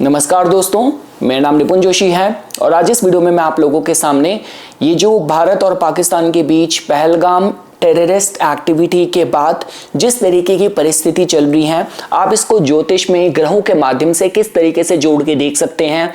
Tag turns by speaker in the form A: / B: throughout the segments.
A: नमस्कार दोस्तों, मेरा नाम निपुन जोशी है और आज इस वीडियो में मैं आप लोगों के सामने ये जो भारत और पाकिस्तान के बीच पहलगाम टेररिस्ट एक्टिविटी के बाद जिस तरीके की परिस्थिति चल रही है, आप इसको ज्योतिष में ग्रहों के माध्यम से किस तरीके से जोड़ के देख सकते हैं।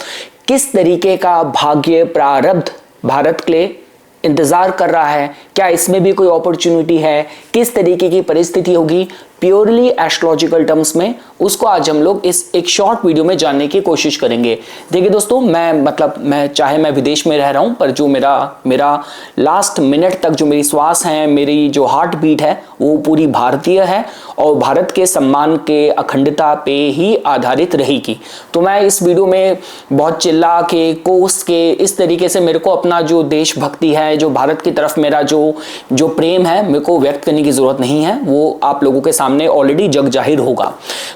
A: किस तरीके का भाग्य प्रारब्ध भारत के लिए इंतजार कर रहा है, क्या इसमें भी कोई अपॉर्चुनिटी है, किस तरीके की परिस्थिति होगी प्योरली एस्ट्रोलॉजिकल टर्म्स में, उसको आज हम लोग इस एक शॉर्ट वीडियो में जानने की कोशिश करेंगे। देखिए दोस्तों, मैं विदेश में रह रहा हूं, पर जो मेरा लास्ट मिनट तक जो मेरी श्वास है, मेरी जो हार्ट बीट है, वो पूरी भारतीय है और भारत के सम्मान के अखंडता पे ही आधारित रहेगी। तो मैं इस वीडियो में बहुत चिल्ला के कोस के इस तरीके से मेरे को अपना जो देशभक्ति है, जो भारत की तरफ मेरा जो प्रेम है, मेरे को व्यक्त करने की जरूरत नहीं है। वो आप लोगों के सामने ऑलरेडी जग जाहिर होगा।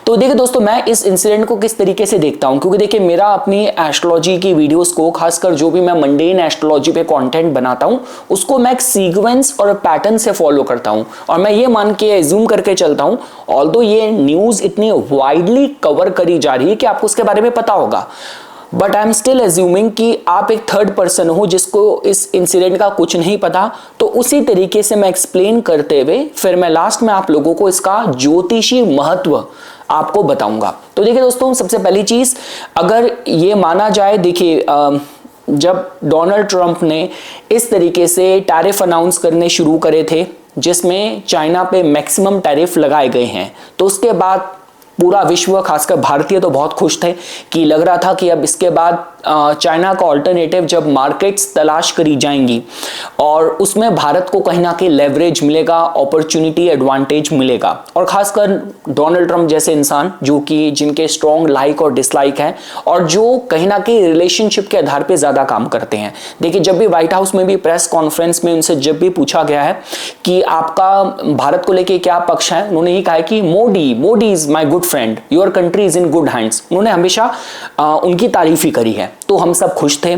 A: तो देखिए दोस्तों, मैं इस इंसिडेंट को किस तरीके से देखता हूं, क्योंकि देखिए मेरा अपनी एस्ट्रोलॉजी की वीडियोस को, खासकर जो भी मैं मंडेन एस्ट्रोलॉजी पे कंटेंट बनाता हूं, उसको मैं एक सीक्वेंस और पैटर्न से फॉलो करता हूं और मैं ये मान के एज्यूम करके चलता हूं, ऑल्दो ये न्यूज इतनी वाइडली कवर करी जा रही है कि आपको उसके बारे में पता होगा, but I am still assuming कि आप एक थर्ड पर्सन हो जिसको इस इंसिडेंट का कुछ नहीं पता। तो उसी तरीके से मैं एक्सप्लेन करते हुए फिर मैं लास्ट में आप लोगों को इसका ज्योतिषी महत्व आपको बताऊंगा। तो देखिए दोस्तों, सबसे पहली चीज, अगर ये माना जाए, देखिए जब डोनाल्ड ट्रंप ने इस तरीके से टैरिफ अनाउंस करने शुरू करे थे जिसमें चाइना पे मैक्सिमम टैरिफ लगाए गए हैं, तो उसके बाद पूरा विश्व, खासकर भारतीय तो बहुत खुश थे कि लग रहा था कि अब इसके बाद चाइना का ऑल्टरनेटिव जब मार्केट्स तलाश करी जाएंगी और उसमें भारत को कहीं ना कहीं लेवरेज मिलेगा, अपॉर्चुनिटी एडवांटेज मिलेगा। और खासकर डोनाल्ड ट्रंप जैसे इंसान जो कि जिनके स्ट्रॉन्ग लाइक और डिसलाइक है और जो कहीं ना कहीं रिलेशनशिप के आधार पे ज्यादा काम करते हैं। देखिए, जब भी व्हाइट हाउस में भी प्रेस कॉन्फ्रेंस में उनसे जब भी पूछा गया है कि आपका भारत को लेके क्या पक्ष है, उन्होंने ही कहा है कि Modi is my good friend, your country is in good hands. उन्होंने हमेशा उनकी तारीफ ही करी है, तो हम सब खुश थे।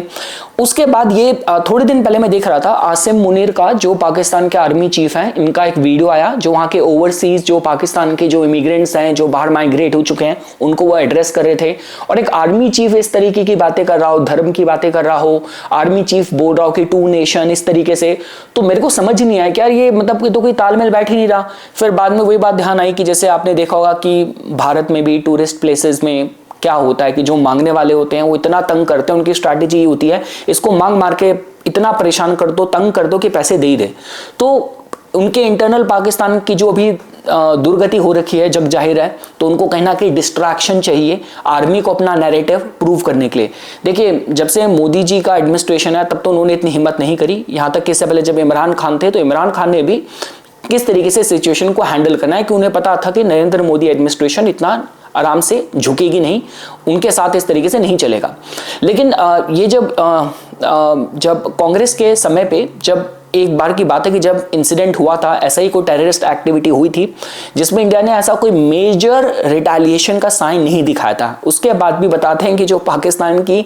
A: उसके बाद ये थोड़े दिन पहले मैं देख रहा था, आसिम मुनीर का, जो पाकिस्तान के आर्मी चीफ हैं, इनका एक वीडियो आया जो वहां के ओवरसीज जो पाकिस्तान के जो इमिग्रेंट्स हैं, जो बाहर माइग्रेट हो चुके हैं, उनको वो एड्रेस कर रहे थे। और एक आर्मी चीफ इस तरीके की बातें कर रहा हो, धर्म की बातें कर रहा हो, आर्मी चीफ बोल रहा हो कि 2 नेशन इस तरीके से, तो मेरे को समझ नहीं आया कि यार ये मतलब तो कोई तालमेल बैठ ही नहीं रहा। फिर बाद में वही बात ध्यान आई कि जैसे आपने देखा होगा कि भारत में भी टूरिस्ट प्लेसेस में क्या होता है कि जो मांगने वाले होते हैं वो इतना तंग करते हैं, उनकी स्ट्रैटेजी ये होती है इसको मांग मार के इतना परेशान कर दो, तंग कर दो कि पैसे दे ही दे। तो उनके इंटरनल पाकिस्तान की जो अभी दुर्गति हो रखी है जग जाहिर है, तो उनको कहीं ना कहीं डिस्ट्रैक्शन चाहिए आर्मी को अपना नैरेटिव प्रूव करने के लिए। देखिए, जब से मोदी जी का एडमिनिस्ट्रेशन है तब तो उन्होंने इतनी हिम्मत नहीं करी, यहां तक कि इससे पहले जब इमरान खान थे तो इमरान खान ने भी किस तरीके से सिचुएशन को हैंडल करना है, कि उन्हें पता था कि नरेंद्र मोदी एडमिनिस्ट्रेशन इतना आराम से झुकेगी नहीं, उनके साथ इस तरीके से नहीं चलेगा। लेकिन ये जब कांग्रेस के समय पे, जब एक बार की बात है कि जब इंसिडेंट हुआ था, ऐसा ही कोई टेररिस्ट एक्टिविटी हुई थी जिसमें इंडिया ने ऐसा कोई मेजर रिटेलिएशन का साइन नहीं दिखाया था। उसके बाद भी बताते हैं कि जो पाकिस्तान की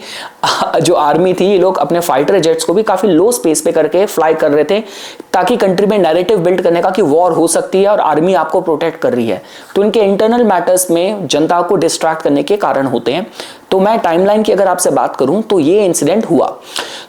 A: जो आर्मी थी, ये लोग अपने फाइटर जेट्स को भी काफी लो स्पेस पे करके फ्लाई कर रहे थे ताकि कंट्री में नैरेटिव बिल्ड करने का कि वॉर हो सकती है और आर्मी आपको प्रोटेक्ट कर रही है। तो इनके इंटरनल मैटर्स में जनता को डिस्ट्रैक्ट करने के कारण होते हैं। तो मैं टाइमलाइन की अगर आपसे बात करूं तो ये इंसिडेंट हुआ।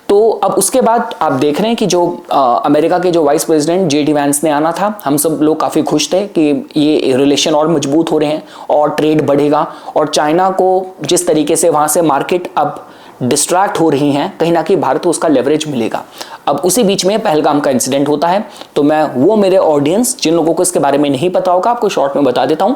A: तो अब उसके बाद आप देख रहे हैं कि जो अमेरिका के जो वाइस प्रेसिडेंट जेडी वैंस ने आना था, हम सब लोग काफ़ी खुश थे कि ये रिलेशन और मजबूत हो रहे हैं और ट्रेड बढ़ेगा और चाइना को जिस तरीके से वहाँ से मार्केट अब डिस्ट्रैक्ट हो रही हैं, कहीं ना कहीं भारत को उसका लेवरेज मिलेगा। अब उसी बीच में पहलगाम का इंसिडेंट होता है। तो मैं वो मेरे ऑडियंस जिन लोगों को इसके बारे में नहीं पता होगा, आपको शॉर्ट में बता देता हूं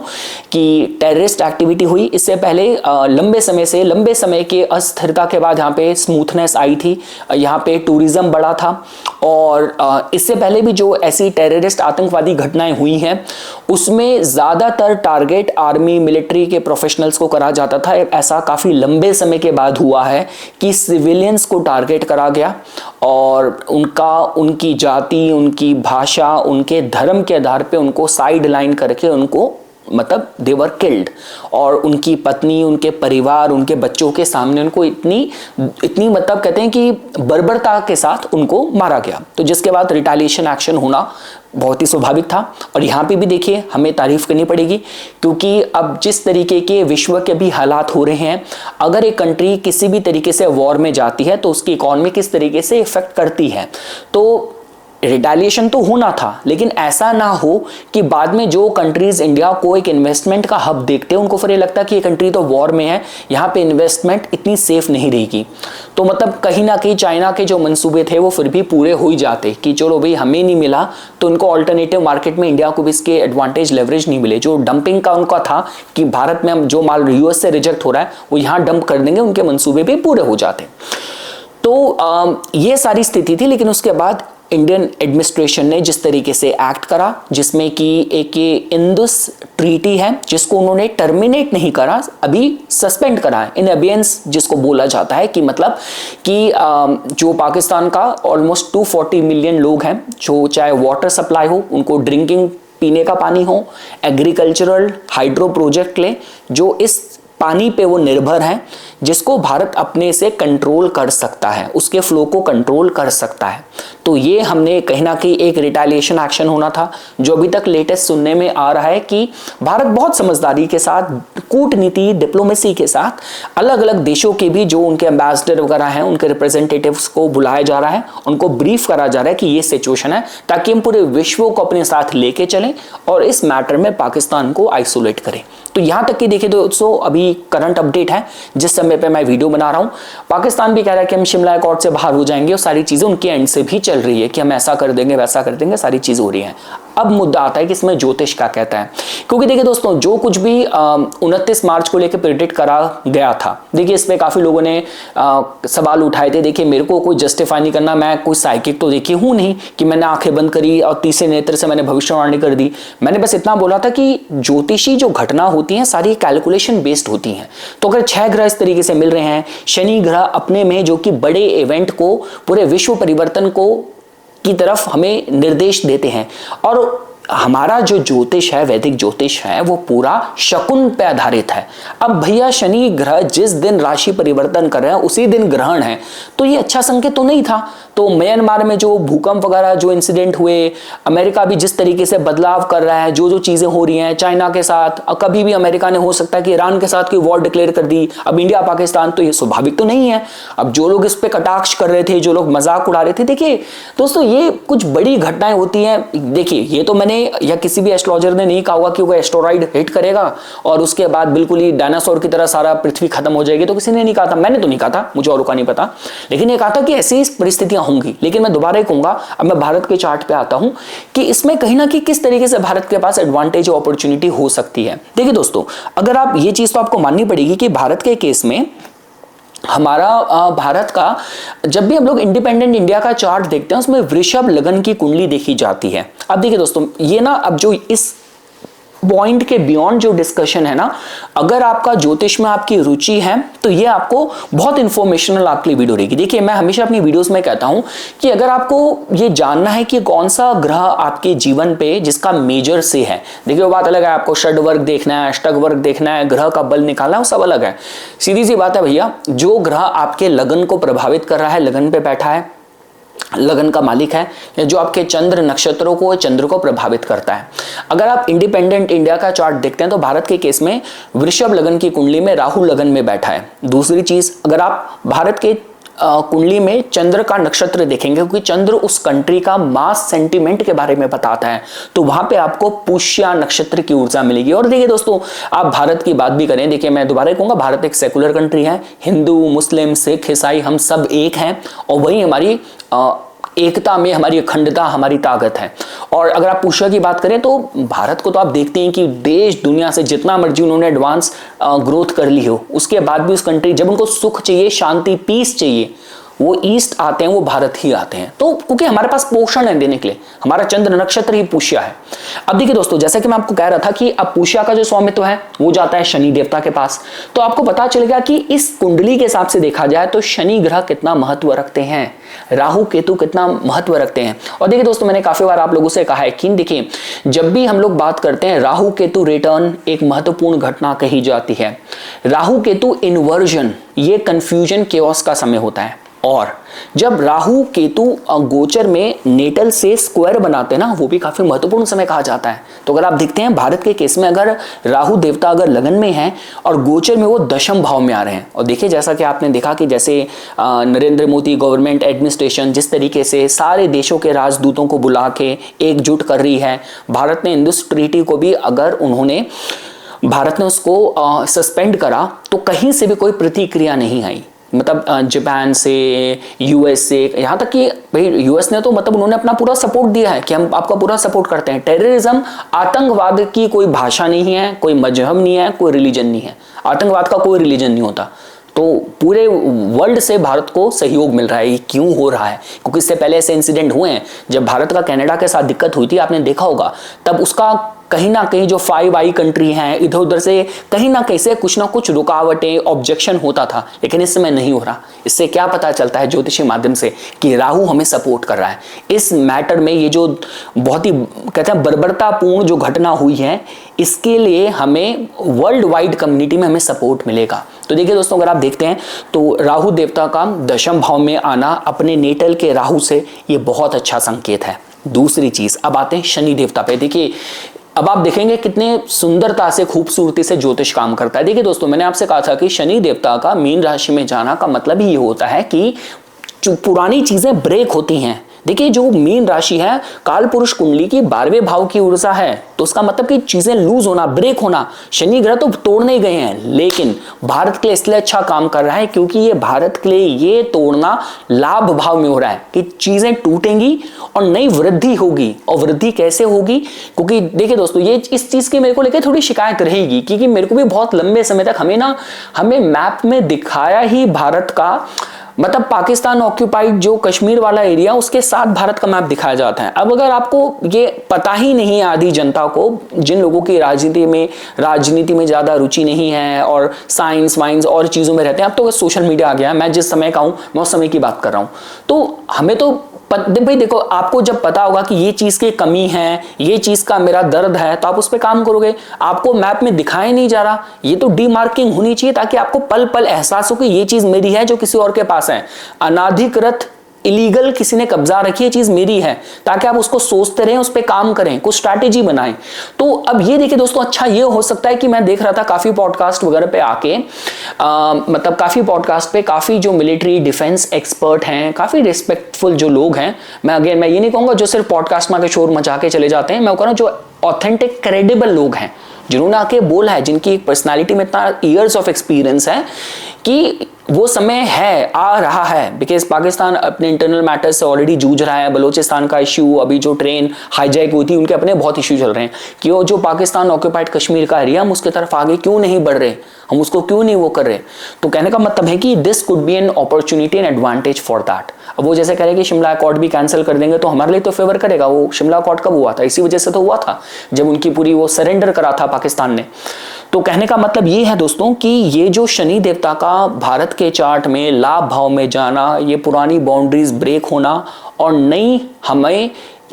A: कि टेररिस्ट एक्टिविटी हुई। इससे पहले लंबे समय के अस्थिरता के बाद यहाँ पे स्मूथनेस आई थी, यहाँ पे टूरिज्म बढ़ा था और इससे पहले भी जो ऐसी टेररिस्ट आतंकवादी घटनाएं हुई हैं उसमें ज्यादातर टारगेट आर्मी मिलिट्री के प्रोफेशनल्स को करा जाता था। ऐसा काफी लंबे समय के बाद हुआ है कि सिविलियंस को टारगेट करा गया और उनकी जाति, उनकी भाषा, उनके धर्म के आधार पे उनको साइड लाइन करके उनको मतलब दे वर किल्ड, और उनकी पत्नी, उनके परिवार, उनके बच्चों के सामने उनको इतनी मतलब कहते हैं कि बर्बरता के साथ उनको मारा गया। तो जिसके बाद रिटेलिएशन एक्शन होना बहुत ही स्वाभाविक था। और यहाँ पे भी देखिए हमें तारीफ करनी पड़ेगी, क्योंकि अब जिस तरीके के विश्व के भी हालात हो रहे हैं, अगर एक कंट्री किसी भी तरीके से वॉर में जाती है तो उसकी इकोनॉमी किस तरीके से इफेक्ट करती है। तो रिटेलिएशन तो होना था, लेकिन ऐसा ना हो कि बाद में जो कंट्रीज इंडिया को एक इन्वेस्टमेंट का हब देखते हैं उनको फिर ये लगता है कि ये कंट्री तो वॉर में है, यहाँ पे इन्वेस्टमेंट इतनी सेफ नहीं रहेगी। तो मतलब कहीं ना कहीं चाइना के जो मंसूबे थे वो फिर भी पूरे हो ही जाते कि चलो भाई हमें नहीं मिला तो उनको ऑल्टरनेटिव मार्केट में इंडिया को भी इसके एडवांटेज लेवरेज नहीं मिले। जो डंपिंग का उनका था कि भारत में हम जो माल यूएस से रिजेक्ट हो रहा है वो यहाँ डंप कर देंगे, उनके मंसूबे भी पूरे हो जाते। तो ये सारी स्थिति थी। लेकिन उसके बाद इंडियन एडमिनिस्ट्रेशन ने जिस तरीके से एक्ट करा, जिसमें कि एक ये इंदुस ट्रीटी है जिसको उन्होंने टर्मिनेट नहीं करा, अभी सस्पेंड करा है, इन अबियंस जिसको बोला जाता है कि मतलब कि जो पाकिस्तान का ऑलमोस्ट 240 मिलियन लोग हैं, जो चाहे वाटर सप्लाई हो, उनको ड्रिंकिंग पीने का पानी हो, एग्रीकल्चरल हाइड्रो प्रोजेक्ट ले, जो इस पानी पे वो निर्भर हैं, जिसको भारत अपने से कंट्रोल कर सकता है, उसके फ्लो को कंट्रोल कर सकता है। तो ये हमने कहीं ना कहीं एक रिटेलिएशन एक्शन होना था। जो अभी तक लेटेस्ट सुनने में आ रहा है कि भारत बहुत समझदारी के साथ, कूटनीति, डिप्लोमेसी के साथ अलग अलग देशों के भी जो उनके एम्बेसडर वगैरह हैं, उनके रिप्रेजेंटेटिव्स को बुलाया जा रहा है, उनको ब्रीफ करा जा रहा है कि ये सिचुएशन है, ताकि हम पूरे विश्व को अपने साथ लेके चलें और इस मैटर में पाकिस्तान को आइसोलेट करें। तो यहां तक कि देखिए दोस्तों, अभी करंट अपडेट है जिस समय पे मैं वीडियो बना रहा हूं, पाकिस्तान भी कह रहा है कि हम शिमला अकॉर्ड से बाहर हो जाएंगे, और सारी चीजें उनके एंड से भी चल रही है कि हम ऐसा कर देंगे, वैसा कर देंगे, सारी चीज हो रही है। अब मुद्दा आता है कि इसमें ज्योतिष क्या कहता है, क्योंकि देखिए दोस्तों, जो कुछ भी 29 मार्च को लेकर प्रेडिक्ट करा गया था, देखिए इस पे काफी लोगों ने सवाल उठाए थे। देखिए मेरे को कोई जस्टिफाई नहीं करना, मैं कोई साइकिक तो देखिए हूं नहीं कि मैंने आंखें बंद करी और तीसरे नेत्र से मैंने भविष्यवाणी कर दी। मैंने बस इतना बोला था कि ज्योतिषी जो घटना होती है सारी कैलकुलेशन बेस्ड होती हैं। तो अगर 6 ग्रह इस तरीके से मिल रहे हैं, शनि ग्रह अपने में जो कि बड़े इवेंट को, पूरे विश्व परिवर्तन को की तरफ हमें निर्देश देते हैं, और हमारा जो ज्योतिष है, वैदिक ज्योतिष है, वो पूरा शकुन पे आधारित है। अब भैया शनि ग्रह जिस दिन राशि परिवर्तन कर रहे हैं उसी दिन ग्रहण है, तो ये अच्छा संकेत तो नहीं था। तो म्यांमार में जो भूकंप वगैरह जो इंसिडेंट हुए, अमेरिका भी जिस तरीके से बदलाव कर रहा है, जो चीजें हो रही हैं चाइना के साथ, कभी भी अमेरिका ने हो सकता है कि ईरान के साथ कोई वॉर डिक्लेयर कर दी, अब इंडिया पाकिस्तान, तो ये स्वाभाविक तो नहीं है। अब जो लोग इस पे कटाक्ष कर रहे थे, जो लोग मजाक उड़ा रहे थे, देखिए दोस्तों ये कुछ बड़ी घटनाएं होती हैं। देखिए ये तो मैंने या किसी भी एस्ट्रोलॉजर ने नहीं कहा होगा कि वो एस्टेरॉइड हिट करेगा और उसके बाद बिल्कुल ही डायनासोर की तरह सारा पृथ्वी खत्म हो जाएगी, तो किसी ने नहीं कहा था, मैंने तो नहीं कहा था, मुझे और का नहीं पता, लेकिन ये कहा था कि ऐसी परिस्थितियां होंगी। लेकिन मैं दोबारा ही कहूंगा, अब मैं भारत के चार्ट पे आता हूं कि इसमें कहीं ना कहीं किस तरीके से भारत के पास एडवांटेज और अपॉर्चुनिटी हो सकती है। देखिए दोस्तों, अगर आप ये चीज तो आपको माननी पड़ेगी कि भारत के केस में हमारा भारत का, जब भी हम लोग इंडिपेंडेंट इंडिया का चार्ट देखते हैं उसमें वृषभ लगन की कुंडली देखी जाती है। अब देखिए दोस्तों, ये ना अब जो इस पॉइंट के बियॉन्ड जो डिस्कशन है ना, अगर आपका ज्योतिष में आपकी रुचि है तो ये आपको बहुत इंफॉर्मेशनल आपके लिए वीडियो रहेगी। देखिए मैं हमेशा अपनी वीडियोस में कहता हूं कि अगर आपको ये जानना है कि कौन सा ग्रह आपके जीवन पे जिसका मेजर से है, देखिए वो बात अलग है, आपको षड वर्ग देखना है, अष्टक वर्ग देखना है, ग्रह का बल निकालना है, वो सब अलग है। सीधी सी बात है भैया, जो ग्रह आपके लगन को प्रभावित कर रहा है, लगन पे बैठा है, लगन का मालिक है, या जो आपके चंद्र नक्षत्रों को, चंद्र को प्रभावित करता है। अगर आप इंडिपेंडेंट इंडिया का चार्ट देखते हैं तो भारत के केस में वृषभ लगन की कुंडली में राहु लगन में बैठा है। दूसरी चीज, अगर आप भारत के कुंडली में चंद्र का नक्षत्र देखेंगे, क्योंकि चंद्र उस कंट्री का मास सेंटिमेंट के बारे में बताता है, तो वहां पे आपको पुष्य नक्षत्र की ऊर्जा मिलेगी। और देखिए दोस्तों, आप भारत की बात भी करें, देखिए मैं दोबारा कहूंगा, भारत एक सेकुलर कंट्री है, हिंदू मुस्लिम सिख ईसाई हम सब एक हैं, और वही हमारी एकता में हमारी अखंडता, हमारी ताकत है। और अगर आप पुष्य की बात करें तो भारत को तो आप देखते हैं कि देश दुनिया से जितना मर्जी उन्होंने एडवांस ग्रोथ कर ली हो, उसके बाद भी उस कंट्री, जब उनको सुख चाहिए, शांति, पीस चाहिए, वो ईस्ट आते हैं, वो भारत ही आते हैं। तो क्योंकि हमारे पास पोषण है देने के लिए, हमारा चंद्र नक्षत्र ही पुष्य है। अब देखिए दोस्तों, जैसा कि मैं आपको कह रहा था कि अब पुष्य का जो स्वामित्व है वो जाता है शनि देवता के पास। तो आपको पता चलेगा कि इस कुंडली के हिसाब से देखा जाए तो शनि ग्रह कितना महत्व रखते हैं, राहु केतु कितना महत्व रखते हैं। और देखिए दोस्तों, मैंने काफी बार आप लोगों से कहा है कि देखिए, जब भी हम लोग बात करते हैं राहु केतु रिटर्न एक महत्वपूर्ण घटना कही जाती है। राहु केतु इन्वर्जन, ये कंफ्यूजन केओस का समय होता है। और जब राहु केतु गोचर में नेटल से स्क्वायर बनाते हैं ना, वो भी काफी महत्वपूर्ण समय कहा जाता है। तो अगर आप देखते हैं भारत के केस में, अगर राहु देवता अगर लगन में है और गोचर में वो दशम भाव में आ रहे हैं, और देखिए जैसा कि आपने देखा कि जैसे नरेंद्र मोदी गवर्नमेंट एडमिनिस्ट्रेशन जिस तरीके से सारे देशों के राजदूतों को बुला के एकजुट कर रही है, भारत ने इंडस ट्रीटी को भी अगर भारत ने उसको सस्पेंड करा तो कहीं से भी कोई प्रतिक्रिया नहीं आई। मतलब जापान से, यूएस से, यहाँ तक कि भाई यूएस ने तो मतलब उन्होंने अपना पूरा सपोर्ट दिया है कि हम आपका पूरा सपोर्ट करते हैं। टेररिज्म, आतंकवाद की कोई भाषा नहीं है, कोई मजहब नहीं है, कोई रिलीजन नहीं है। आतंकवाद का कोई रिलीजन नहीं होता। तो पूरे वर्ल्ड से भारत को सहयोग मिल रहा है। ये क्यों हो रहा है? क्योंकि इससे पहले ऐसे इंसिडेंट हुए हैं, जब भारत का कनाडा के साथ दिक्कत हुई थी, आपने देखा होगा, तब उसका कहीं ना कहीं जो 5 आई कंट्री हैं इधर उधर से कहीं ना कहीं से कुछ ना कुछ रुकावटें, ऑब्जेक्शन होता था, लेकिन इस समय नहीं हो रहा। इससे क्या पता चलता है ज्योतिषी माध्यम से कि राहु हमें सपोर्ट कर रहा है इस मैटर में। ये जो बहुत ही कहते हैं बर्बरतापूर्ण जो घटना हुई है, इसके लिए हमें वर्ल्ड वाइड कम्युनिटी में हमें सपोर्ट मिलेगा। तो देखिए दोस्तों, अगर आप देखते हैं तो राहु देवता का दशम भाव में आना अपने नेटल के राहु से, ये बहुत अच्छा संकेत है। दूसरी चीज, अब आते हैं शनि देवता पे। देखिए अब आप देखेंगे कितने सुंदरता से, खूबसूरती से ज्योतिष काम करता है। देखिए दोस्तों, मैंने आपसे कहा था कि शनि देवता का मीन राशि में जाना का मतलब ही ये होता है कि जो पुरानी चीजें ब्रेक होती हैं। देखिए जो मीन राशि है काल पुरुष कुंडली की 12वें भाव की ऊर्जा है, तो उसका मतलब कि चीजें लूज होना, ब्रेक होना, शनि ग्रह तो तोड़ने गए हैं, लेकिन भारत के लिए इसलिए अच्छा काम कर रहा है क्योंकि ये भारत के लिए ये तोड़ना लाभ भाव में हो रहा है कि चीजें टूटेंगी और नई वृद्धि होगी। और वृद्धि कैसे होगी? क्योंकि देखिए दोस्तों, ये इस चीज की मेरे को लेकर थोड़ी शिकायत रहेगी, क्योंकि मेरे को भी बहुत लंबे समय तक हमें मैप में दिखाया ही भारत का, मतलब पाकिस्तान ऑक्यूपाइड जो कश्मीर वाला एरिया, उसके साथ भारत का मैप दिखाया जाता है। अब अगर आपको ये पता ही नहीं है, आधी जनता को, जिन लोगों की राजनीति में ज्यादा रुचि नहीं है और साइंस वाइंस और चीजों में रहते हैं, अब तो सोशल मीडिया आ गया है, मैं जिस समय का हूं मैं उस समय की बात कर रहा हूं, तो हमें तो भाई देखो, आपको जब पता होगा कि ये चीज की कमी है, ये चीज का मेरा दर्द है, तो आप उस पर काम करोगे। आपको मैप में दिखाया नहीं जा रहा, ये तो डीमार्किंग होनी चाहिए ताकि आपको पल पल एहसास हो कि ये चीज मेरी है जो किसी और के पास है। अनाधिकृत इलीगल किसी ने कब्जा रखी है, चीज मेरी है, ताकि आप उसको सोचते रहें, उस पर काम करें, कुछ स्ट्रैटेजी बनाएं। तो अब ये देखिए दोस्तों, अच्छा ये हो सकता है कि मैं देख रहा था काफी पॉडकास्ट वगैरह पे आके, मतलब काफी पॉडकास्ट पे काफी जो मिलिट्री डिफेंस एक्सपर्ट हैं, काफी रिस्पेक्टफुल जो लोग हैं, मैं ये नहीं कहूंगा जो सिर्फ पॉडकास्ट में आके शोर मचा के चले जाते हैं, मैं कह रहा हूं जो ऑथेंटिक क्रेडिबल लोग हैं, जिन्होंने आके बोला है, जिनकी पर्सनालिटी में इतना ईयर्स ऑफ एक्सपीरियंस है कि वो समय है, आ रहा है। बिकॉज पाकिस्तान अपने इंटरनल मैटर्स से ऑलरेडी जूझ रहा है। बलोचिस्तान का इश्यू, अभी जो ट्रेन हाईजैक हुई थी, उनके अपने बहुत इश्यू चल रहे हैं कि वो जो पाकिस्तान ऑक्यूपाइड कश्मीर का एरिया, हम उसके तरफ आगे क्यों नहीं बढ़ रहे, हम उसको क्यों नहीं वो कर रहे। तो कहने का मतलब है कि this could be an opportunity and advantage for that. अब वो जैसे कह रहे कि शिमला अकॉर्ड भी कैंसिल कर देंगे तो हमारे लिए तो फेवर करेगा। वो शिमला अकॉर्ड कब हुआ था? इसी वजह से तो हुआ था जब उनकी पूरी वो सरेंडर करा था पाकिस्तान ने। तो कहने का मतलब ये है दोस्तों कि ये जो शनि देवता का भारत के चार्ट में लाभ भाव में जाना, ये पुरानी बाउंड्रीज ब्रेक होना और नई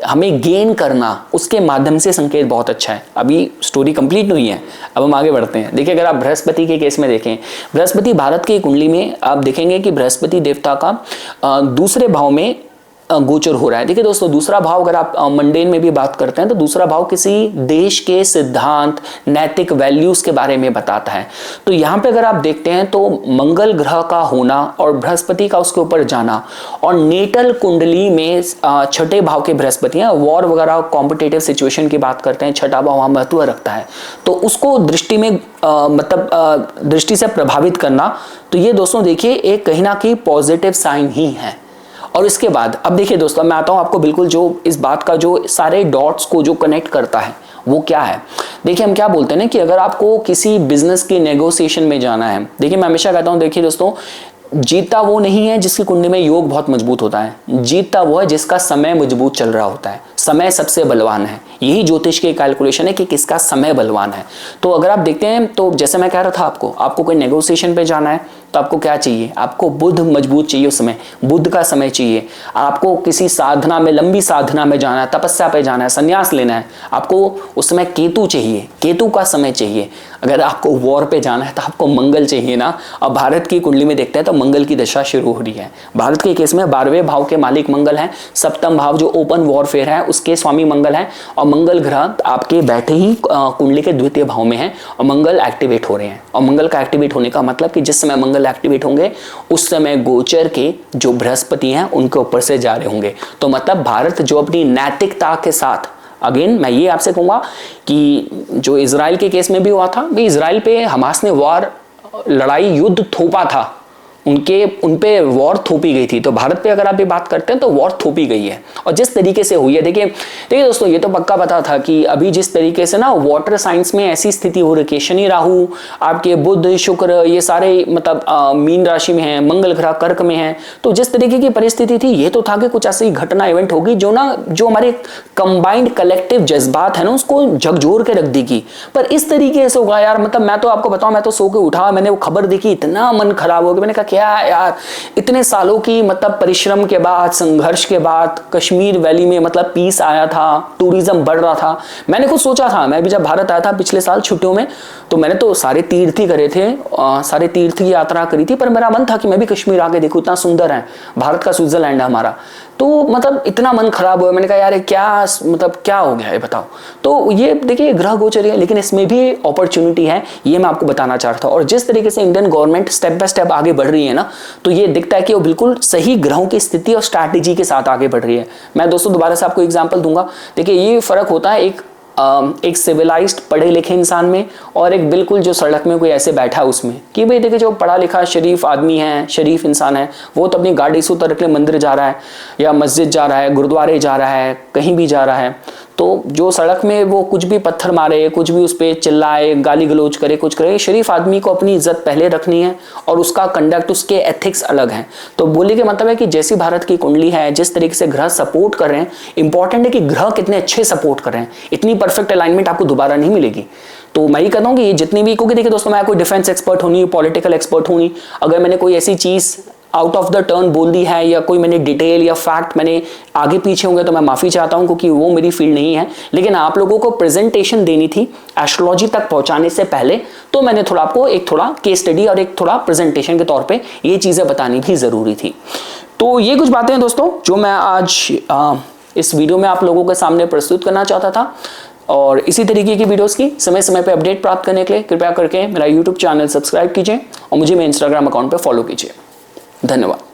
A: हमें गेन करना, उसके माध्यम से संकेत बहुत अच्छा है। अभी स्टोरी कंप्लीट नहीं है, अब हम आगे बढ़ते हैं। देखिए अगर आप बृहस्पति के केस में देखें, बृहस्पति भारत की कुंडली में आप देखेंगे कि बृहस्पति देवता का दूसरे भाव में गोचर हो रहा है। देखिए दोस्तों, दूसरा भाव अगर आप मंडेन में भी बात करते हैं तो दूसरा भाव किसी देश के सिद्धांत, नैतिक वैल्यूज के बारे में बताता है। तो यहाँ पे अगर आप देखते हैं तो मंगल ग्रह का होना और बृहस्पति का उसके ऊपर जाना, और नेटल कुंडली में छठे भाव के बृहस्पति हैं, वॉर वगैरह कॉम्पिटेटिव सिचुएशन की बात करते हैं, छठा भाव वहाँ महत्व रखता है, तो उसको दृष्टि में दृष्टि से प्रभावित करना, तो ये दोस्तों देखिए एक कहीं ना कहीं पॉजिटिव साइन ही है। और इसके बाद अब देखिए दोस्तों, मैं आता हूं आपको बिल्कुल जो इस बात का जो सारे डॉट्स को जो कनेक्ट करता है वो क्या है। देखिए हम क्या बोलते हैं ना कि अगर आपको किसी बिजनेस की नेगोशिएशन में जाना है, देखिए मैं हमेशा कहता हूं, देखिए दोस्तों जीतता वो नहीं है जिसकी कुंडली में योग बहुत मजबूत होता है, जीतता वो है जिसका समय मजबूत चल रहा होता है। समय सबसे बलवान है, यही ज्योतिष की कैलकुलेशन है कि किसका समय बलवान है। तो अगर आप देखते हैं तो जैसे मैं कह रहा था आपको कोई नेगोशिएशन पे जाना है तो आपको क्या चाहिए, आपको बुध मजबूत चाहिए, उस समय बुध का समय चाहिए। आपको किसी साधना में, लंबी साधना में जाना है, तपस्या पे जाना है, संन्यास लेना है, आपको उस समय केतु चाहिए, केतु का समय चाहिए। अगर आपको वॉर पे जाना है तो आपको मंगल चाहिए ना। अब भारत की कुंडली में देखते हैं तो मंगल की दशा शुरू हो रही है। भारत के केस में 12वें भाव के मालिक मंगल हैं, सप्तम भाव जो ओपन वॉरफेयर है उसके स्वामी मंगल हैं, और मंगल ग्रह आपके बैठे ही कुंडली के द्वितीय भाव में हैं और मंगल एक्टिवेट हो रहे हैं। और मंगल का एक्टिवेट होने का मतलब कि जिस समय मंगल एक्टिवेट होंगे उस समय गोचर के जो बृहस्पति हैं उनके ऊपर से जा रहे होंगे। तो मतलब भारत जो अपनी नैतिकता के साथ, अगेन मैं ये आपसे कहूंगा कि जो इजराइल के केस में भी हुआ था, भाई इजराइल पे हमास ने वॉर, लड़ाई, युद्ध थोपा था, उन पे वॉर थोपी गई थी। तो भारत पे अगर आप ये बात करते हैं तो वॉर थोपी गई है। और जिस तरीके से हुई है, देखिए दोस्तों, ये तो पक्का पता था कि अभी जिस तरीके से ना वाटर साइंस में ऐसी स्थिति हो रही है, शनि राहु आपके बुध शुक्र ये सारे मतलब मीन राशि में है, मंगल ग्रह कर्क में है, तो जिस तरीके की परिस्थिति थी ये तो था कि कुछ ऐसी घटना इवेंट होगी जो हमारे कंबाइंड कलेक्टिव जज्बात है ना उसको झकझोर के रख देगी। पर इस तरीके से होगा यार, मतलब मैं तो आपको बताऊं, मैं तो सो के उठा, मैंने वो खबर देखी, इतना मन खराब हो गया। मैंने कहा क्या यार, इतने सालों की मतलब परिश्रम के बाद, संघर्ष के बाद कश्मीर वैली में मतलब पीस आया था, टूरिज्म बढ़ रहा था। मैंने खुद सोचा था, मैं भी जब भारत आया था पिछले साल छुट्टियों में, तो मैंने तो सारे तीर्थ ही करे थे, सारे तीर्थ की यात्रा करी थी, पर मेरा मन था कि मैं भी कश्मीर आके देखूं, इतना सुंदर है, भारत का स्विट्जरलैंड है हमारा। तो मतलब इतना मन खराब हुआ, मैंने कहा यार क्या मतलब क्या हो गया है बताओ। तो ये देखिए ग्रह गोचर है, लेकिन इसमें भी अपॉर्चुनिटी है, ये मैं आपको बताना चाह रहा था। और जिस तरीके से Indian government step by step आगे बढ़ रही है ना, तो ये दिखता है कि वो बिल्कुल सही ग्रहों की स्थिति और स्ट्रैटेजी के साथ आगे बढ़ रही है। मैं दोस्तों दोबारा से आपको एग्जाम्पल दूंगा। देखिए ये फर्क होता है एक सिविलाइज्ड पढ़े लिखे इंसान में और एक बिल्कुल जो सड़क में कोई ऐसे बैठा उसमें, कि भाई देखिए जो पढ़ा लिखा शरीफ आदमी है, शरीफ इंसान है, वो तो अपनी गाड़ी से उतर के मंदिर जा रहा है या मस्जिद जा रहा है, गुरुद्वारे जा रहा है, कहीं भी जा रहा है। तो जो सड़क में वो कुछ भी पत्थर मारे, कुछ भी उस पर चिल्लाए, गाली गलौज करे, कुछ करे, शरीफ आदमी को अपनी इज्जत पहले रखनी है और उसका कंडक्ट, उसके एथिक्स अलग हैं। तो बोलने के मतलब है कि जैसी भारत की कुंडली है, जिस तरीके से ग्रह सपोर्ट कर रहे हैं, इंपॉर्टेंट है कि ग्रह कितने अच्छे सपोर्ट कर रहे हैं। इतनी परफेक्ट अलाइनमेंट आपको दोबारा नहीं मिलेगी। तो मैं ही कहता हूँ कि ये जितनी भी, क्योंकि देखिए दोस्तों मैं कोई डिफेंस एक्सपर्ट हूँ नहीं, पॉलिटिकल एक्सपर्ट हूँ नहीं, अगर मैंने कोई ऐसी चीज़ आउट ऑफ द टर्न बोल दी है या कोई मैंने डिटेल या फैक्ट मैंने आगे पीछे होंगे तो मैं माफ़ी चाहता हूं, क्योंकि वो मेरी फील्ड नहीं है। लेकिन आप लोगों को प्रेजेंटेशन देनी थी एस्ट्रोलॉजी तक पहुंचाने से पहले, तो मैंने थोड़ा आपको एक थोड़ा केस स्टडी और एक थोड़ा प्रेजेंटेशन के तौर पे ये चीज़ें बतानी भी ज़रूरी थी। तो ये कुछ बातें हैं दोस्तों जो मैं आज इस वीडियो में आप लोगों के सामने प्रस्तुत करना चाहता था। और इसी तरीके की वीडियोस की समय समय पे अपडेट प्राप्त करने के लिए कृपया करके मेरा यूट्यूब चैनल सब्सक्राइब कीजिए और मुझे मेरे इंस्टाग्राम अकाउंट पे फॉलो कीजिए। धन्यवाद।